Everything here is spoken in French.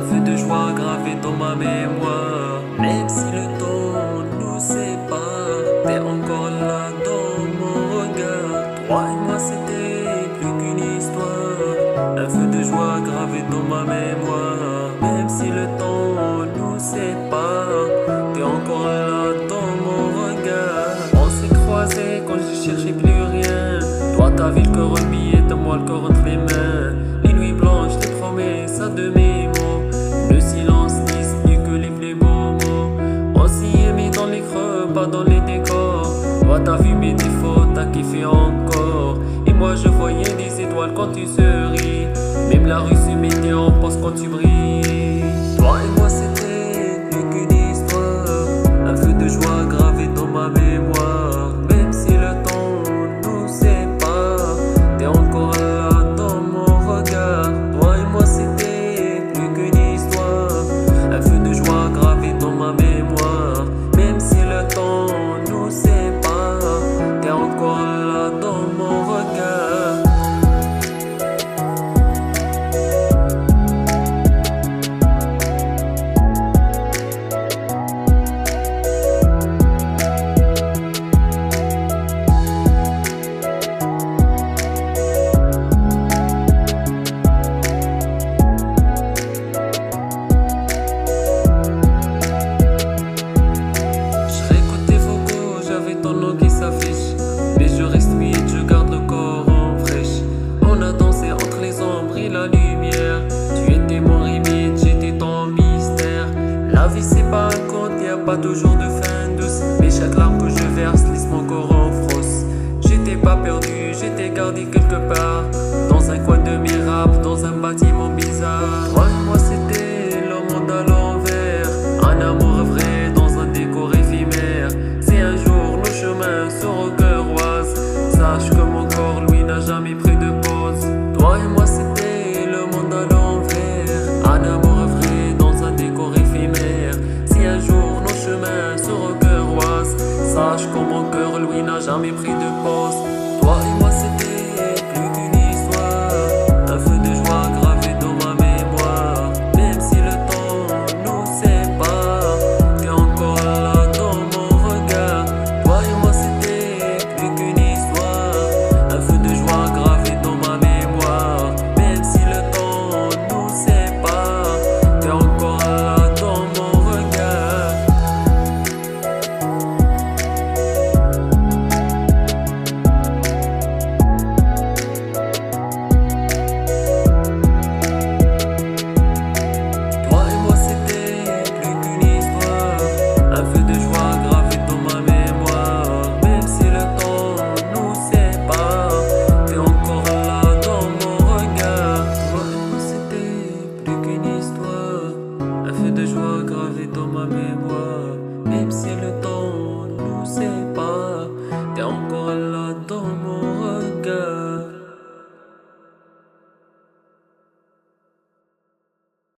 feu de joie gravé dans ma mémoire. Même si le temps nous sépare, t'es encore là dans mon regard. Toi et moi c'était plus qu'une histoire, un feu de joie gravé dans ma mémoire. Même si le temps nous sépare, t'es encore là dans mon regard. On s'est croisés quand je cherchais plus rien. Toi t'avais le cœur remis et moi le corps entre les mains. Les nuits blanches, les promesses à demi-mot. Le silence disent mieux que les plus beaux mots. On s'y est mis dans les creux, pas dans les décors. Toi t'as vu mes défauts, t'as kiffé encore. Et moi je voyais des étoiles quand tu souris. Même la rue se mettait en pause quand tu brilles. Toi et moi c'était plus qu'une histoire, un feu de joie gravé dans ma mémoire. Même si le temps nous sépare, t'es encore là dans mon regard. Toi et moi c'était plus qu'une histoire, un feu de joie gravé dans ma mémoire. Même si le temps nous sépare, t'es encore là dans mon regard. Mais je reste muette, je garde le corps en fraîche. On a dansé entre les ombres et la lumière. Tu étais mon limite, j'étais ton mystère. La vie c'est pas un conte, y a pas toujours de fin douce. Mais chaque larme que je verse laisse mon corps en froisse. J'étais pas perdu, j'étais gardé quelque part, dans un coin de mes raps, dans un bâtiment bizarre. Toi et moi c'était le monde à l'envers, un amour vrai dans un décor éphémère. Si un jour nos chemins se recroisent, sache que mon corps lui n'a jamais pris de pause. Toi et moi c'était le monde à l'envers, un amour vrai dans un décor éphémère. Si un jour nos chemins se recroisent, sache que mon cœur lui n'a jamais pris de pause. Toi et moi c'était plus qu'une histoire, un feu de joie gravé dans ma mémoire. Même si le temps nous sépare, t'es encore là dans mon regard. Toi et moi c'était plus qu'une histoire, un feu de joie gravé dans ma mémoire. Même si le temps nous sépare, t'es encore là dans mon regard. Toi et moi c'était plus qu'une histoire, un feu de joie gravé dans ma mémoire. Même si le temps nous sépare, t'es encore là dans mon regard. Toi et moi c'était plus qu'une histoire, un feu de joie gravé dans ma mémoire. Même si le